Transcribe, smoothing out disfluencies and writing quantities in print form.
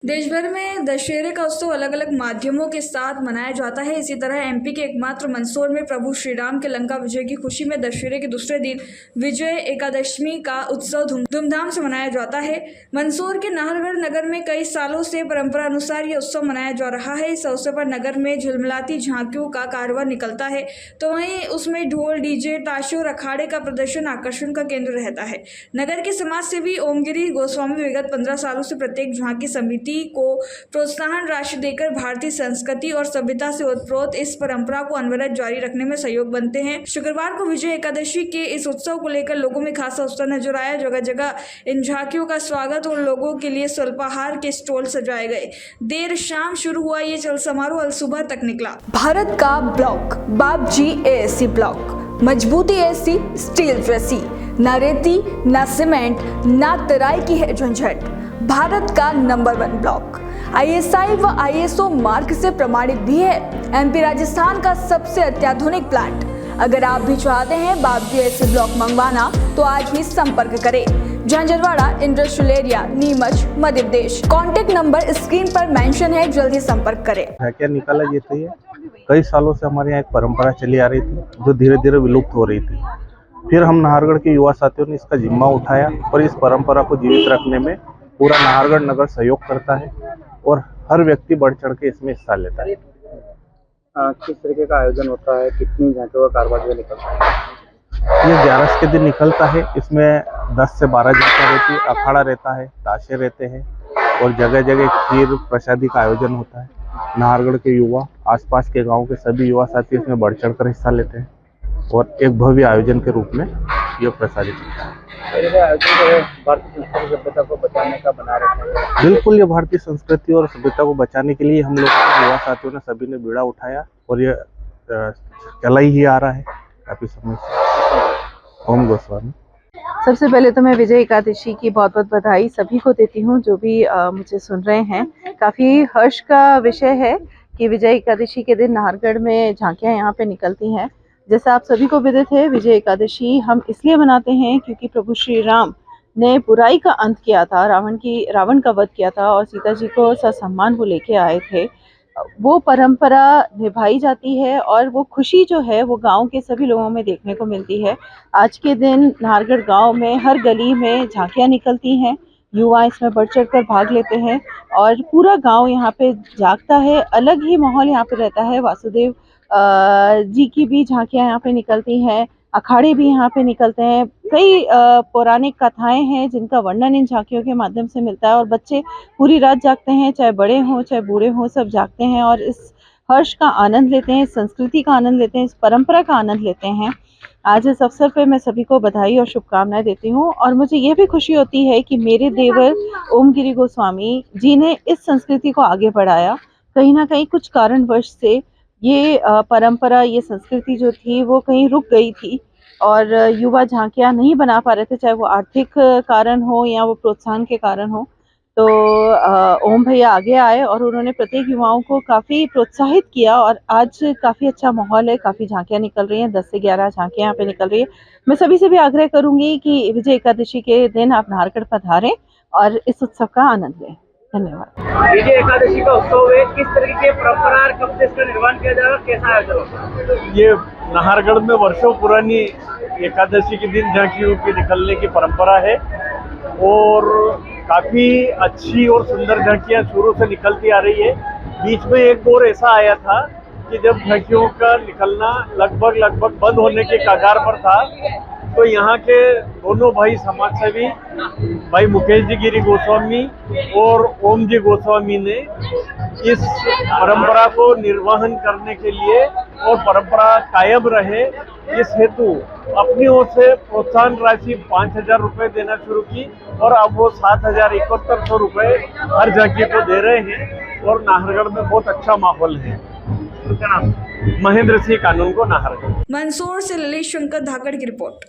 देश भर में दशहरे का उत्सव अलग अलग माध्यमों के साथ मनाया जाता है। इसी तरह एमपी के एकमात्र मंदसौर में प्रभु श्री राम के लंका विजय की खुशी में दशहरे के दूसरे दिन विजय एकादशी का उत्सव धूमधाम से मनाया जाता है। मंदसौर के नाहरगढ़ नगर में कई सालों से परंपरा अनुसार ये उत्सव मनाया जा रहा है। इस अवसर पर नगर में झिलमिलाती झांकियों का कारवां निकलता है, तो वहीं उसमें ढोल, डीजे, ताशे और अखाड़े का प्रदर्शन आकर्षण का केंद्र रहता है। नगर के समाज सेवी ओमगिरी गोस्वामी विगत 15 सालों से प्रत्येक झांकी समिति को प्रोत्साहन राशि देकर भारतीय संस्कृति और सभ्यता से ओतप्रोत इस परंपरा को अनवरत जारी रखने में सहयोग बनते हैं। शुक्रवार को विजय एकादशी के इस उत्सव को लेकर लोगों में खासा उत्साह नजर आया। जगह जगह इन झांकियों का स्वागत और लोगों के लिए स्वल्पाहार के स्टॉल सजाए गए। देर शाम शुरू हुआ ये चल समारोह अल सुबह तक निकला। भारत का ब्लॉक बाबजी एएससी ब्लॉक, मजबूती ऐसी स्टील जैसी, ना रेती ना सीमेंट ना तराई की है झंझट। भारत का नंबर 1 ब्लॉक आईएसआई व आईएसओ मार्क से प्रमाणित भी है। एमपी राजस्थान का सबसे अत्याधुनिक प्लांट। अगर आप भी चाहते हैं बाबजी एएससी ब्लॉक मंगवाना तो आज ही संपर्क करें। Jhanjharwada industrial area, Neemuch, Madhya Pradesh. Contact number screen पर मेंशन है, जल्दी संपर्क करें। क्या निकाला ये थी, कई सालों से हमारे यहाँ एक परंपरा चली आ रही थी जो धीरे धीरे विलुप्त हो रही थी। फिर हम नाहरगढ़ के युवा साथियों ने इसका जिम्मा उठाया और इस परंपरा को जीवित रखने में पूरा नाहरगढ़ नगर सहयोग करता है और हर व्यक्ति बढ़ चढ़ के इसमें हिस्सा लेता है। किस तरीके का आयोजन होता है, कितनी झांकियों का कारवां निकलता है? ये 11 के दिन निकलता है। इसमें 10 से 12 झांकियाँ रहती है, अखाड़ा रहता है, ताशे रहते हैं और जगह जगह खीर प्रसादी का आयोजन होता है। नाहरगढ़ के युवा, आसपास के गाँव के सभी युवा साथी इसमें बढ़ चढ़ कर हिस्सा लेते हैं और एक भव्य आयोजन के रूप में ये प्रसारित होता है। भारतीय संस्कृति सभ्यता को बचाने का बना रखा है। बिल्कुल, ये भारतीय संस्कृति और सभ्यता को बचाने के लिए हम लोग युवा साथियों ने सभी ने बीड़ा उठाया और ये चला ही आ रहा है काफी समय से। ओम गोस्वामी। सबसे पहले तो मैं विजय एकादशी की बहुत बहुत बधाई सभी को देती हूँ जो भी मुझे सुन रहे हैं। काफ़ी हर्ष का विषय है कि विजय एकादशी के दिन नाहरगढ़ में झांकियाँ यहाँ पे निकलती हैं। जैसा आप सभी को विदित है, विजय एकादशी हम इसलिए मनाते हैं क्योंकि प्रभु श्री राम ने बुराई का अंत किया था, रावण का वध किया था और सीता जी को ससम्मान वो लेके आए थे। वो परंपरा निभाई जाती है और वो खुशी जो है वो गांव के सभी लोगों में देखने को मिलती है। आज के दिन नाहरगढ़ गांव में हर गली में झांकियाँ निकलती हैं, युवा इसमें बढ़ चढ़ कर भाग लेते हैं और पूरा गांव यहाँ पे जागता है। अलग ही माहौल यहाँ पे रहता है। वासुदेव जी की भी झांकियाँ यहाँ पे निकलती हैं, अखाड़े भी यहाँ पे निकलते हैं। कई पौराणिक कथाएं हैं जिनका वर्णन इन झांकियों के माध्यम से मिलता है और बच्चे पूरी रात जागते हैं, चाहे बड़े हों चाहे बूढ़े हों, सब जागते हैं और इस हर्ष का आनंद लेते हैं, इस संस्कृति का आनंद लेते हैं, इस परंपरा का आनंद लेते हैं। आज इस अवसर पर मैं सभी को बधाई और शुभकामनाएं देती हूँ और मुझे ये भी खुशी होती है कि मेरे देवर ओमगिरी गोस्वामी जी ने इस संस्कृति को आगे बढ़ाया। कहीं ना कहीं कुछ कारणवश से ये परंपरा, ये संस्कृति जो थी वो कहीं रुक गई थी और युवा झांकियाँ नहीं बना पा रहे थे, चाहे वो आर्थिक कारण हो या वो प्रोत्साहन के कारण हो। तो ओम भैया आगे आए और उन्होंने प्रत्येक युवाओं को काफ़ी प्रोत्साहित किया और आज काफ़ी अच्छा माहौल है। काफ़ी झांकियाँ निकल रही हैं, 10 से 11 झांकियाँ यहाँ पे निकल रही है। मैं सभी से भी आग्रह करूँगी कि विजय एकादशी के दिन आप नाहरगढ़ पधारें और इस उत्सव का आनंद लें। धन्यवाद। विजय एकादशी का उत्सव है, किस तरीके की परंपरा और कब से इसका निर्माण किया जाएगा, कैसा आयोजन होगा? ये नाहरगढ़ में वर्षों पुरानी एकादशी के दिन झांकियों के निकलने की परंपरा है और काफ़ी अच्छी और सुंदर झांकियाँ शुरू से निकलती आ रही है। बीच में एक दौर ऐसा आया था कि जब झांकियों का निकलना लगभग बंद होने के कगार पर था, तो यहाँ के दोनों भाई समाजसेवी भाई मुकेश जी गिरी गोस्वामी और ओम जी गोस्वामी ने इस परंपरा को निर्वहन करने के लिए और परंपरा कायम रहे इस हेतु अपनी ओर से प्रोत्साहन राशि 5,000 रुपये देना शुरू की और अब वो 7,7100 रुपये हर झांकी को दे रहे हैं और नाहरगढ़ में बहुत अच्छा माहौल है। महेंद्र सिंह कानून को नाहरगढ़। मंदसौर से ललित शंकर धाकड़ की रिपोर्ट।